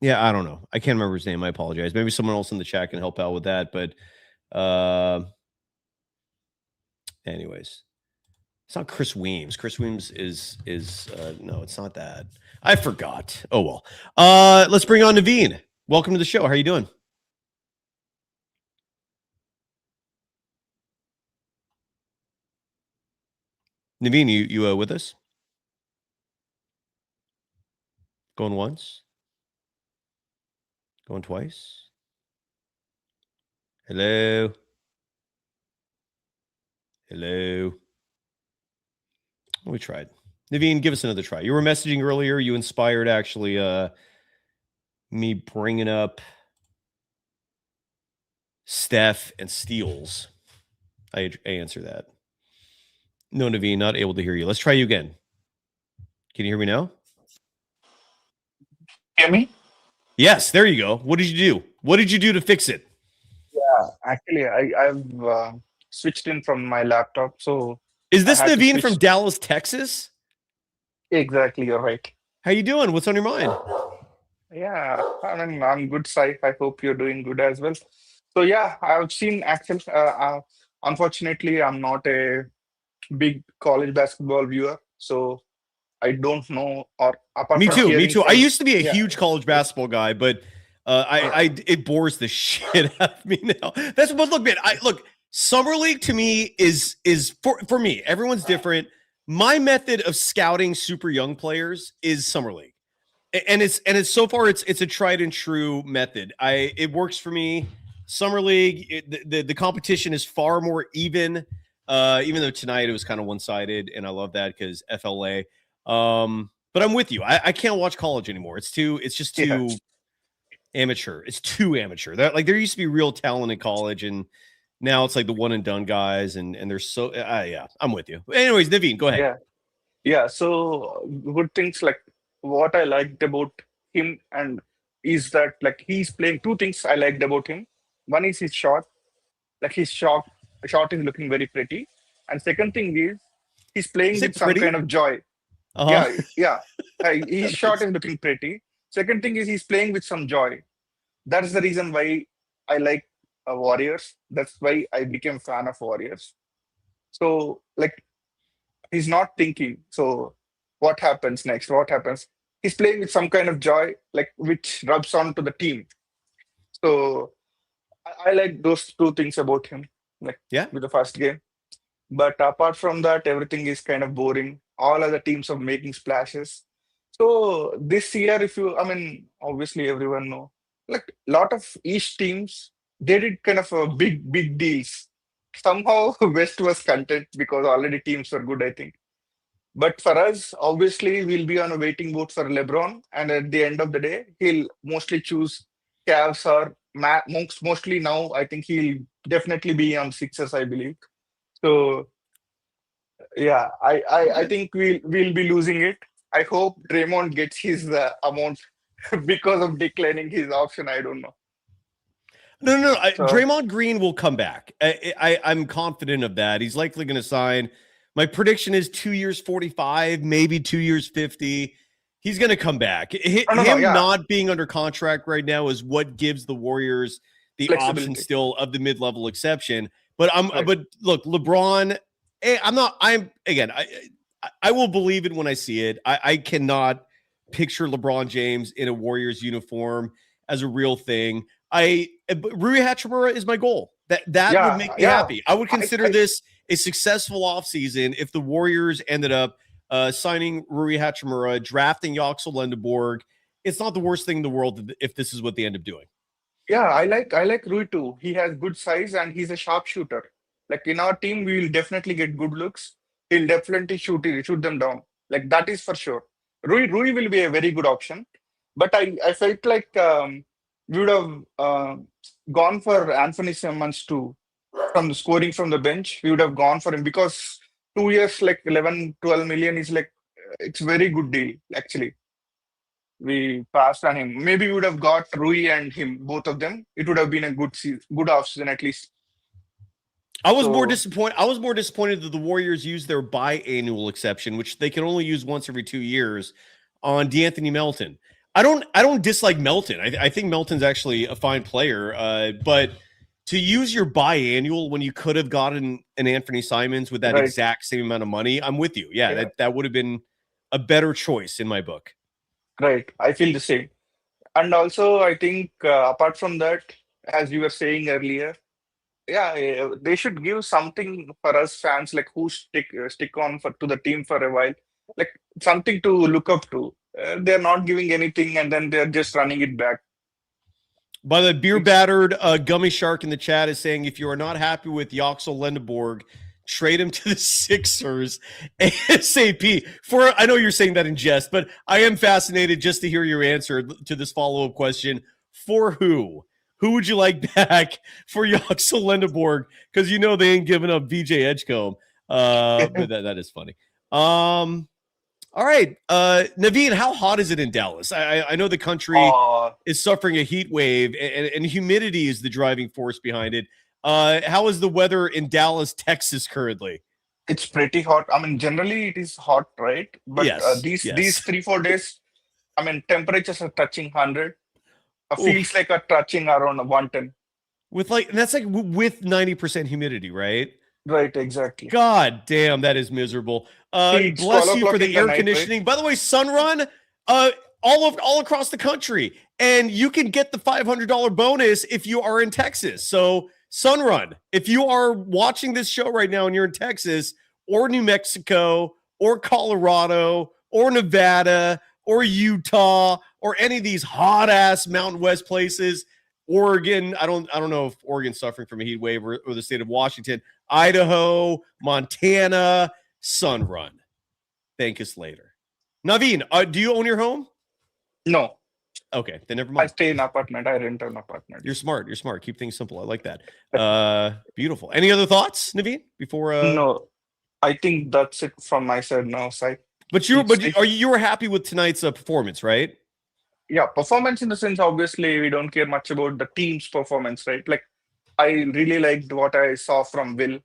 Speaker 1: Yeah, I don't know. I can't remember his name. I apologize. Maybe someone else in the chat can help out with that. But anyways, it's not Chris Weems. Chris Weems is no, it's not that. I forgot. Oh well. Let's bring on Naveen. Welcome to the show. How are you doing? Naveen, you with us? Going once? Going twice? Hello? Hello? We tried. Naveen, give us another try. You were messaging earlier. You inspired actually me bringing up Steph and steals. I answer that. No, Naveen, not able to hear you. Let's try you again. Can you hear me now?
Speaker 3: Hear me?
Speaker 1: Yes, there you go. What did you do? What did you do to fix it?
Speaker 3: Yeah, actually, I've switched in from my laptop. So
Speaker 1: is this Naveen from Dallas, Texas?
Speaker 3: Exactly, you're right.
Speaker 1: How you doing? What's on your mind?
Speaker 3: Yeah, I mean, I'm good, Sai. I hope you're doing good as well. So yeah, I've seen Axel. Unfortunately, I'm not a big college basketball viewer, so I don't know. Or apart
Speaker 1: Me
Speaker 3: from
Speaker 1: too. Me
Speaker 3: hearing
Speaker 1: too. I
Speaker 3: from,
Speaker 1: used to be a
Speaker 3: yeah,
Speaker 1: huge college basketball guy, but it bores the shit out of me now. That's but look, man. Look. Summer League to me is for me. Everyone's different. My method of scouting super young players is Summer League, and it's so far it's a tried and true method. It works for me. Summer League, the competition is far more even. Even though tonight it was kind of one sided, and I love that because FLA. But I'm with you. I can't watch college anymore. It's just
Speaker 3: yeah,
Speaker 1: too amateur. It's too amateur. That like there used to be real talent in college, and now it's like the one and done guys, and they're so yeah. I'm with you. Anyways, Naveen, go ahead.
Speaker 3: yeah, yeah. So good things like what I liked about him and is that like he's playing two things I liked about him. One is his shot, like his shot is looking very pretty, and second thing is he's
Speaker 1: Is
Speaker 3: playing with
Speaker 1: it
Speaker 3: some
Speaker 1: pretty?
Speaker 3: kind of joy.
Speaker 1: Uh huh.
Speaker 3: Yeah, yeah. His shot is looking pretty. Second thing is he's playing with some joy. That's the reason why I like Warriors. That's why I became fan of Warriors. So like he's not thinking. So what happens next? What happens? He's playing with some kind of joy, like which rubs on to the team. So I like those two things about him. Like
Speaker 1: Yeah.
Speaker 3: with the first game. But apart from that, everything is kind of boring. All other teams are making splashes. So this year, if you, I mean, obviously everyone know, like a lot of East teams, they did kind of a big deals. Somehow West was content because already teams were good, I think. But for us, obviously, we'll be on a waiting boat for LeBron, and at the end of the day, he'll mostly choose Cavs or mostly now. I think he'll definitely be on Sixers, I believe. So yeah, I
Speaker 1: Okay.
Speaker 3: think we'll be losing it. I hope Draymond gets his amount because of declining his option. I don't know.
Speaker 1: No.
Speaker 3: So
Speaker 1: Draymond Green will come back. I'm confident of that. He's likely going to sign. My prediction is 2 years 45, maybe 2 years 50. He's going to come back.
Speaker 3: no,
Speaker 1: Him
Speaker 3: yeah,
Speaker 1: not being under contract right now is what gives the Warriors the option
Speaker 3: flexibility,
Speaker 1: still of the mid-level exception.
Speaker 3: right?
Speaker 1: But look, LeBron. I'm again. I will believe it when I see it. I cannot picture LeBron James in a Warriors uniform as a real thing. Rui Hachimura is my goal. That would
Speaker 3: Yeah,
Speaker 1: make me
Speaker 3: yeah.
Speaker 1: happy. I would
Speaker 3: I,
Speaker 1: consider
Speaker 3: I
Speaker 1: this a successful offseason if the Warriors ended up signing Rui Hachimura, drafting Yaxel Lendeborg. It's not the worst thing in the world if this is what they end up doing.
Speaker 3: Yeah, I like Rui too. He has good size and he's a sharpshooter. Like in our team, we will definitely get good looks. He'll definitely shoot them down. Like that is for sure. Rui will be a very good option. But I felt like we would have gone for Anthony Simmons too from the scoring from the bench. We would have gone for him because 2 years like 11, 12 million is like it's very good deal actually. We passed on him. Maybe we would have got Rui and him, both of them. It would have been a good off season at least.
Speaker 1: I was more
Speaker 3: So
Speaker 1: disappointed. I was more disappointed that the Warriors used their biannual exception, which they can only use once every 2 years, on DeAnthony Melton. I don't dislike Melton. I think Melton's actually a fine player, but to use your biannual when you could have gotten an Anthony Simons with that
Speaker 3: right,
Speaker 1: exact same amount of money, I'm with you. Yeah,
Speaker 3: yeah,
Speaker 1: that would have been a better choice in my book.
Speaker 3: right. I feel the same. And also, I think apart from that, as you were saying earlier, yeah, they should give something for us fans, like who stick on for to the team for a while, like something to look up to. They're not giving anything, and then they're just running it back.
Speaker 1: By the beer
Speaker 3: It's
Speaker 1: battered gummy shark in the chat is saying, if you are not happy with Yaxel Lendeborg, trade him to the Sixers ASAP. I know you're saying that in jest, but I am fascinated just to hear your answer to this follow-up question. For who? Who would you like back for Yaxel Lendeborg? Because you know they ain't giving up VJ Edgecombe. But that is funny. All right. Naveen, how hot is it in Dallas? I know the country
Speaker 3: uh,
Speaker 1: is suffering a heat wave, and humidity is the driving force behind it. How is the weather in Dallas, Texas currently?
Speaker 3: it's pretty hot. I mean, generally it is hot, right? But
Speaker 1: Yes.
Speaker 3: these
Speaker 1: Yes.
Speaker 3: 3 4 days, I mean, temperatures are touching 100.
Speaker 1: Oof.
Speaker 3: Feels like a touching around 110.
Speaker 1: with like, and that's like with 90% humidity, right?
Speaker 3: Right, exactly.
Speaker 1: God damn, that is miserable.
Speaker 3: It's
Speaker 1: Bless
Speaker 3: 12
Speaker 1: you for
Speaker 3: o'clock
Speaker 1: the
Speaker 3: in the
Speaker 1: air
Speaker 3: night, right?
Speaker 1: conditioning. By the way, Sunrun, all across the country, and you can get the $500 bonus if you are in Texas. So Sunrun, if you are watching this show right now and you're in Texas or New Mexico or Colorado or Nevada or Utah or any of these hot ass Mountain West places, Oregon, I don't know if Oregon's suffering from a heat wave or the state of Washington, Idaho, Montana, Sunrun. Thank us later. Naveen, do you own your home?
Speaker 3: No,
Speaker 1: Okay, then never
Speaker 3: I
Speaker 1: mind.
Speaker 3: stay in apartment. I rent an apartment.
Speaker 1: You're smart. Keep things simple. I like that. Beautiful. Any other thoughts, Naveen? Before
Speaker 3: No, I think that's it from my side now, Sai.
Speaker 1: But you were happy with tonight's performance, right?
Speaker 3: Yeah, performance in the sense, obviously, we don't care much about the team's performance, right? Like, I really liked what I saw from Will.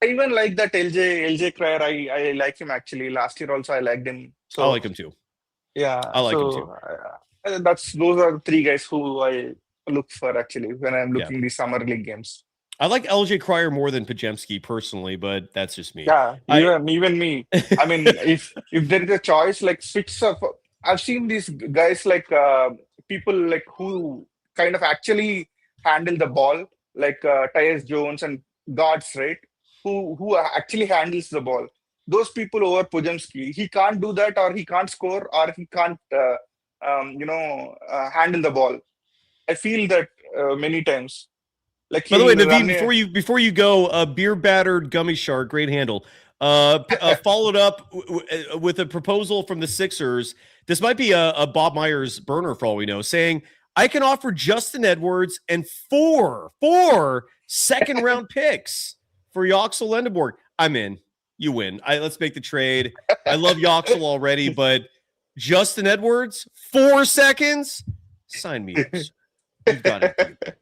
Speaker 3: I even like that LJ Cryer. I like him actually. Last year also, I liked him.
Speaker 1: I
Speaker 3: So
Speaker 1: like him too.
Speaker 3: yeah,
Speaker 1: I like him
Speaker 3: so those are the three guys who I look for actually when I'm
Speaker 1: Yeah.
Speaker 3: looking these summer league games.
Speaker 1: I like LJ Cryer more than Pajemski personally, but that's just me.
Speaker 3: Yeah, even me. I mean, if there is a choice, like switch up. I've seen these guys like people like who kind of actually handle the ball, like Tyus Jones and guards, right? Who actually handles the ball. Those people over Pujemski, he can't do that, or he can't score, or he can't, handle the ball. I feel that many times. Like
Speaker 1: By the way,
Speaker 3: he'll run
Speaker 1: Naveen, before you go, beer battered gummy shark, great handle. Followed up with a proposal from the Sixers. This might be a Bob Myers burner for all we know, saying I can offer Justin Edwards and four second round picks for Yaxel Lendeborg. I'm in. You win. Let's make the trade. I love Yaxel already, but Justin Edwards, 4 seconds. Sign me up. You've got it.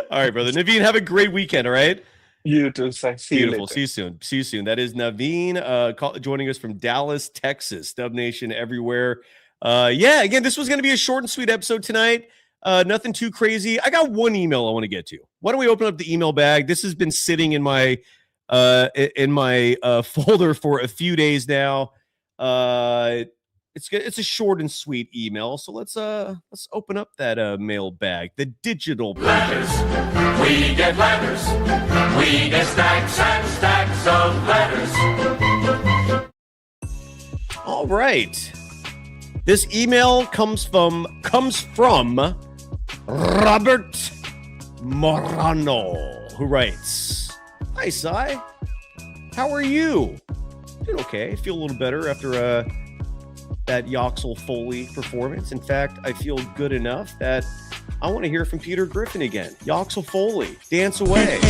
Speaker 1: All right, brother. Naveen, have a great weekend, all right?
Speaker 3: You too, Sai. See
Speaker 1: Beautiful.
Speaker 3: you later.
Speaker 1: See you soon. That is Naveen joining us from Dallas, Texas. Dub Nation everywhere. Again, this was going to be a short and sweet episode tonight. Nothing too crazy. I got one email I want to get to. Why don't we open up the email bag? This has been sitting in my folder for a few days now. It's a short and sweet email, so let's open up that mailbag, the digital
Speaker 4: letters. We get letters. We get stacks and stacks of letters.
Speaker 1: All right. This email comes from Robert Morano, who writes, "Hi, Sai. How are you? Doing okay. I feel a little better after that Yaxel Foley performance. In fact, I feel good enough that I want to hear from Peter Griffin again. Yaxel Foley, dance away."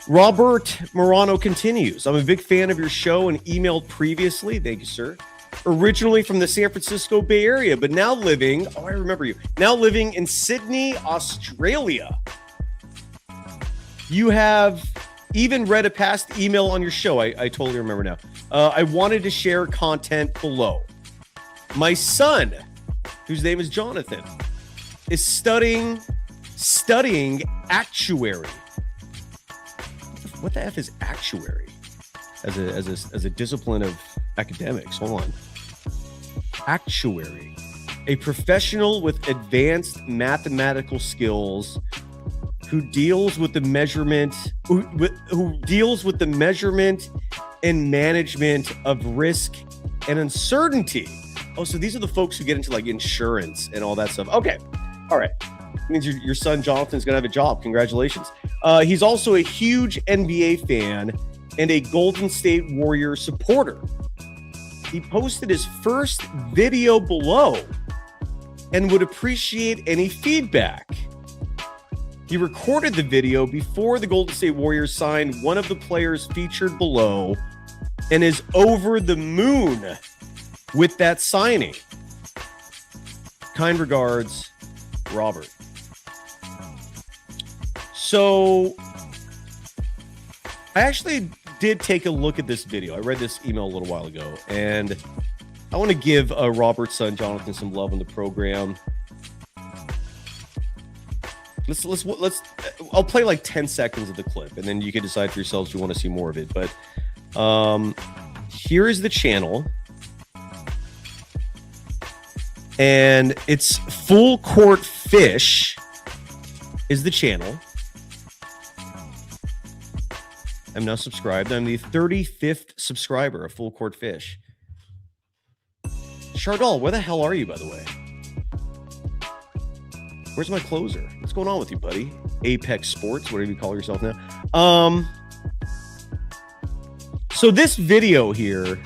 Speaker 1: Robert Morano continues, "I'm a big fan of your show and emailed previously. Thank you, sir. Originally from the San Francisco Bay Area, but now living, I remember you, now living in Sydney, Australia. You have even read a past email on your show. I totally remember now. I wanted to share content below. My son, whose name is Jonathan, is studying actuary." What the F is actuary as a discipline of academics? Hold on. Actuary, a professional with advanced mathematical skills who deals with the measurement and management of risk and uncertainty. Oh, so these are the folks who get into like insurance and all that stuff. Okay. All right. Means your son Jonathan's gonna have a job. Congratulations. He's also a huge NBA fan and a Golden State Warriors supporter. He posted his first video below and would appreciate any feedback. He recorded the video before the Golden State Warriors signed one of the players featured below and is over the moon with that signing. Kind regards, Robert. So I actually did take a look at this video. I read this email a little while ago, and I want to give Robert's son Jonathan some love on the program. Let's. I'll play like 10 seconds of the clip, and then you can decide for yourselves if you want to see more of it. But here is the channel, and it's Full Court Fish is the channel. I'm now subscribed. I'm the 35th subscriber of Full Court Fish. Chardal, where the hell are you, by the way? Where's my closer? What's going on with you, buddy? Apex Sports, whatever you call yourself now. So this video here,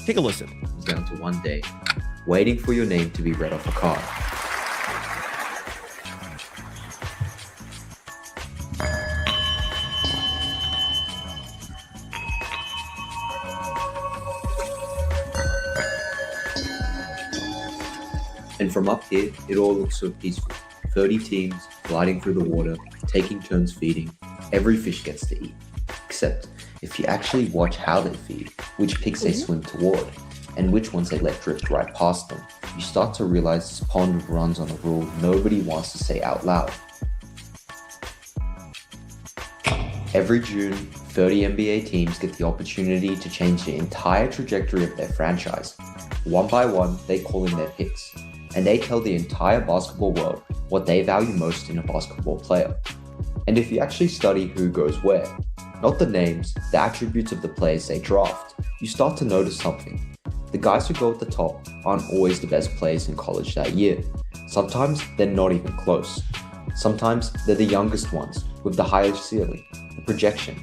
Speaker 1: take a listen.
Speaker 5: It's down to one day, waiting for your name to be read off a card. And from up here, it all looks so peaceful. 30 teams gliding through the water, taking turns feeding. Every fish gets to eat. Except if you actually watch how they feed, which pigs they swim toward, and which ones they let drift right past them, you start to realize this pond runs on a rule nobody wants to say out loud. Every June, 30 NBA teams get the opportunity to change the entire trajectory of their franchise. One by one, they call in their picks, and they tell the entire basketball world what they value most in a basketball player. And if you actually study who goes where, not the names, the attributes of the players they draft, you start to notice something. The guys who go at the top aren't always the best players in college that year. Sometimes they're not even close. Sometimes they're the youngest ones with the highest ceiling, the projection.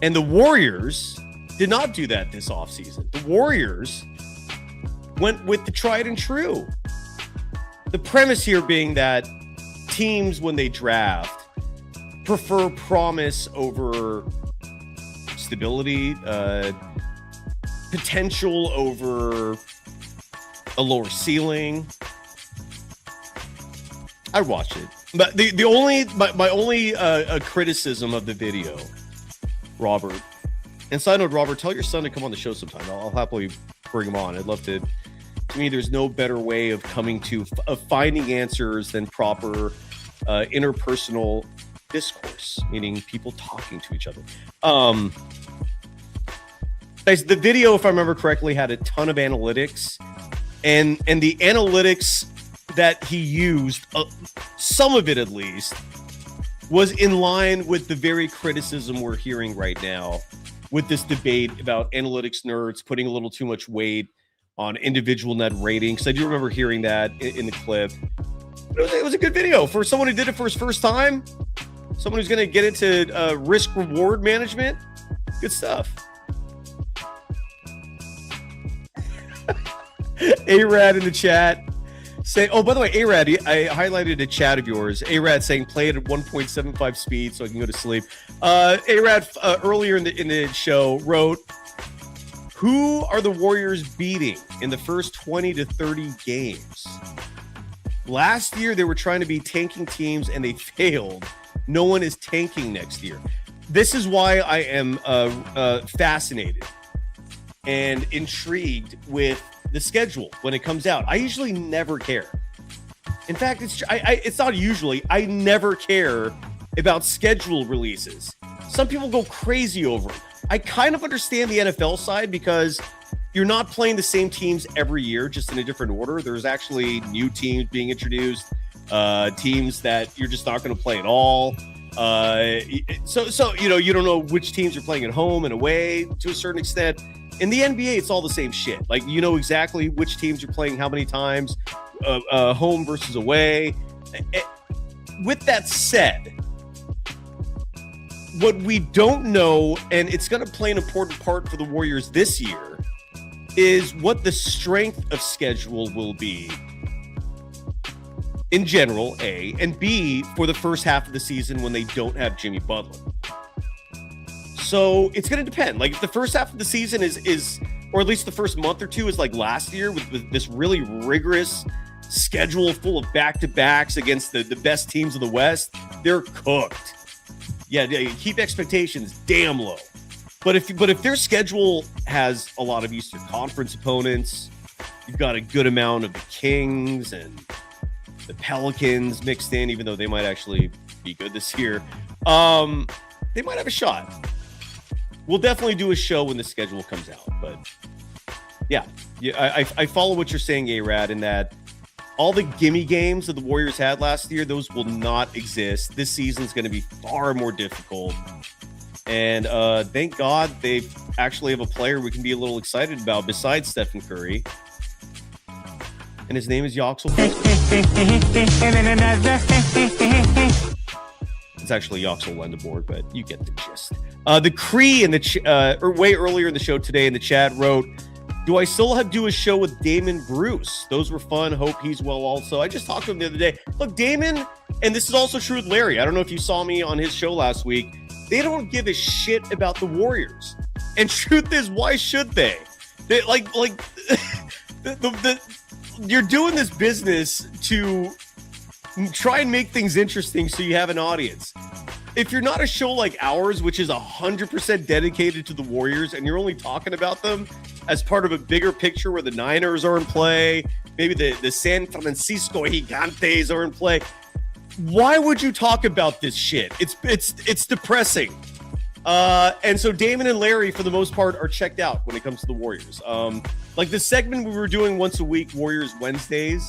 Speaker 1: And the Warriors did not do that this offseason. The Warriors went with the tried and true. The premise here being that teams, when they draft, prefer promise over stability, potential over a lower ceiling. I watched it, but my only criticism of the video, Robert. And side note, Robert, tell your son to come on the show sometime. I'll happily bring him on. I'd love to. To me, there's no better way of coming to finding answers than proper interpersonal discourse, meaning people talking to each other. Guys, the video, if I remember correctly, had a ton of analytics, and the analytics that he used, some of it at least, was in line with the very criticism we're hearing right now with this debate about analytics nerds putting a little too much weight on individual net ratings. I do remember hearing that in the clip. It was a good video for someone who did it for his first time, someone who's going to get into risk-reward management. Good stuff. A-Rad in the chat saying, oh, by the way, A-Rad, I highlighted a chat of yours. A-Rad saying play it at 1.75 speed so I can go to sleep. A-Rad earlier in the show wrote, who are the Warriors beating in the first 20 to 30 games? Last year, they were trying to be tanking teams, and they failed. No one is tanking next year. This is why I am fascinated and intrigued with the schedule when it comes out. I usually never care. In fact, it's not usually. I never care about schedule releases. Some people go crazy over it. I kind of understand the NFL side because you're not playing the same teams every year, just in a different order. There's actually new teams being introduced, teams that you're just not going to play at all. So you don't know which teams are playing at home and away to a certain extent. In the NBA, it's all the same shit. Like, you know exactly which teams you're playing how many times, home versus away. With that said, what we don't know, and it's going to play an important part for the Warriors this year, is what the strength of schedule will be in general, A, and B, for the first half of the season when they don't have Jimmy Butler. So it's going to depend. Like, if the first half of the season is, or at least the first month or two is like last year with this really rigorous schedule full of back-to-backs against the best teams of the West, they're cooked. Yeah, keep expectations damn low. But if their schedule has a lot of Eastern Conference opponents, you've got a good amount of the Kings and the Pelicans mixed in, even though they might actually be good this year. They might have a shot. We'll definitely do a show when the schedule comes out. But yeah, I follow what you're saying, A-Rad, in that all the gimme games that the Warriors had last year, those will not exist. This season's going to be far more difficult. And thank God they actually have a player we can be a little excited about besides Stephen Curry. And his name is Yaxel. It's actually Yaxel Lendeborg, but you get the gist. The Cree in the or way earlier in the show today in the chat wrote, "Do I still do a show with Damon Bruce? Those were fun. Hope he's well also." I just talked to him the other day. Look, Damon, and this is also true with Larry. I don't know if you saw me on his show last week. They don't give a shit about the Warriors. And truth is, why should they? They like you're doing this business to try and make things interesting so you have an audience. If you're not a show like ours, which is 100% dedicated to the Warriors, and you're only talking about them as part of a bigger picture where the Niners are in play, maybe the San Francisco Gigantes are in play, why would you talk about this shit? It's depressing. And so Damon and Larry, for the most part, are checked out when it comes to the Warriors. Like the segment we were doing once a week, Warriors Wednesdays,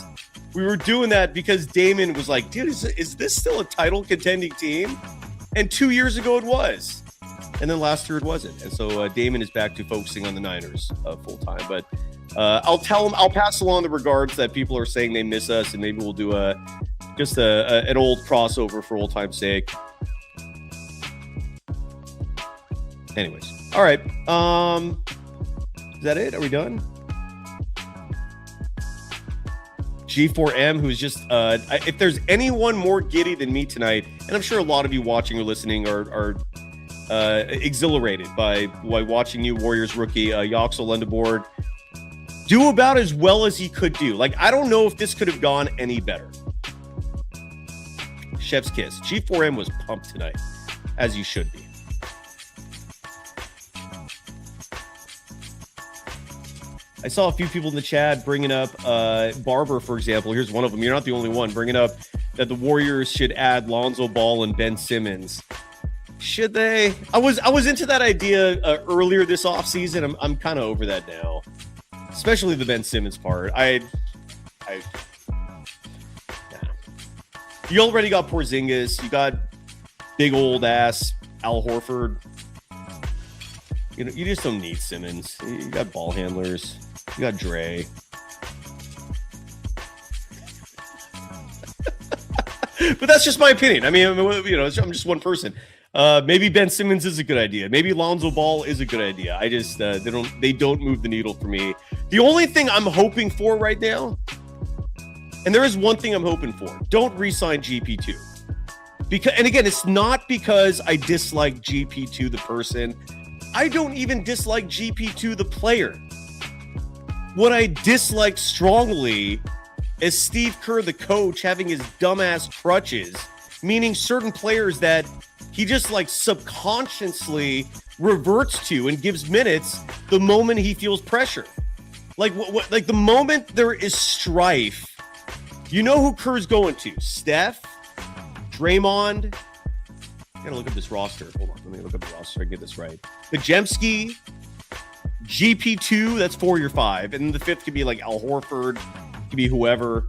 Speaker 1: we were doing that because Damon was like, dude, is this still a title contending team? And 2 years ago it was. And then last year it wasn't. And so Damon is back to focusing on the Niners full time. But I'll tell him, I'll pass along the regards that people are saying they miss us, and maybe we'll do just an old crossover for old time's sake. Anyways, all right. Is that it? Are we done? G4M, who's just if there's anyone more giddy than me tonight, and I'm sure a lot of you watching or listening are exhilarated by watching you Warriors rookie Yaxel Lendeborg do about as well as he could do. Like, I don't know if this could have gone any better. Chef's kiss. G4M was pumped tonight, as you should be. I saw a few people in the chat bringing up Barber, for example. Here's one of them. You're not the only one bringing up that the Warriors should add Lonzo Ball and Ben Simmons. Should they? I was into that idea earlier this offseason. I'm kind of over that now, especially the Ben Simmons part. You already got Porzingis. You got big old ass Al Horford. You know, you just don't need Simmons. You got ball handlers. You got Dre. But that's just my opinion. I mean, you know, I'm just one person. Maybe Ben Simmons is a good idea. Maybe Lonzo Ball is a good idea. I just they don't move the needle for me. The only thing I'm hoping for right now, and there is one thing I'm hoping for: don't re-sign GP2. Because, and again, it's not because I dislike GP2 the person. I don't even dislike GP2 the player. What I dislike strongly is Steve Kerr, the coach, having his dumbass crutches, meaning certain players that he just like subconsciously reverts to and gives minutes the moment he feels pressure. Like like the moment there is strife, you know who Kerr's going to? Steph, Draymond. I gotta look at this roster. Hold on, let me look up the roster so I can get this right. Pajemski, GP2, that's 4 or 5, and the 5th could be like Al Horford, could be whoever.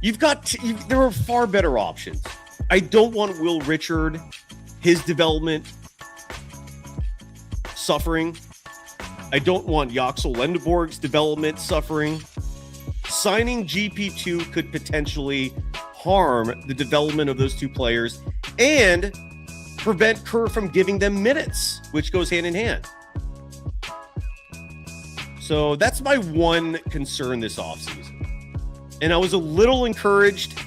Speaker 1: There are far better options. I don't want Will Richard, his development suffering. I don't want Yaxel Lendeborg's development suffering. Signing GP2 could potentially harm the development of those two players and prevent Kerr from giving them minutes, which goes hand in hand. So that's my one concern this offseason. And I was a little encouraged.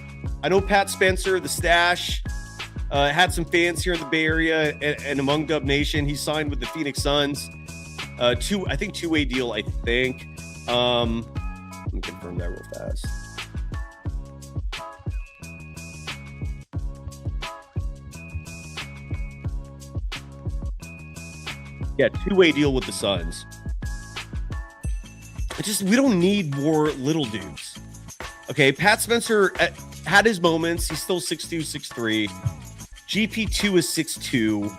Speaker 1: I know Pat Spencer, the Stash, had some fans here in the Bay Area and among Dub Nation. He signed with the Phoenix Suns. Two-way deal, I think. Let me confirm that real fast. Yeah, two-way deal with the Suns. We don't need more little dudes. Okay, Pat Spencer had his moments. He's still 6'2", 6'3". GP2 is 6'2".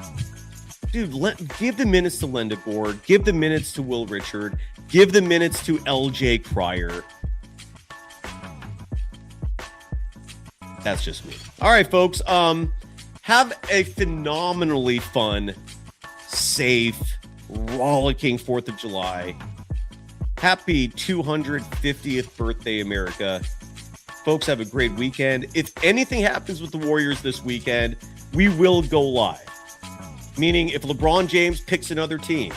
Speaker 1: Dude, give the minutes to Lenderborg. Give the minutes to Will Richard. Give the minutes to LJ Cryer. That's just me. All right, folks. Have a phenomenally fun, safe, rollicking 4th of July. Happy 250th birthday, America. Folks, have a great weekend. If anything happens with the Warriors this weekend, we will go live. Meaning, if LeBron James picks another team,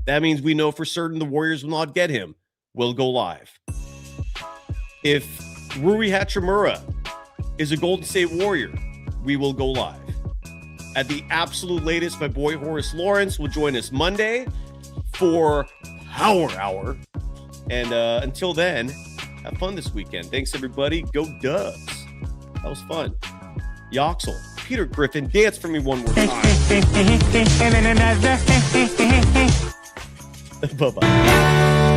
Speaker 1: that means we know for certain the Warriors will not get him. We'll go live. If Rui Hachimura is a Golden State Warrior, we will go live. At the absolute latest, my boy Horace Lawrence will join us Monday for Power Hour. And until then, have fun this weekend. Thanks, everybody. Go Dubs. That was fun. Yaxel, Peter Griffin, dance for me one more time. Bye-bye.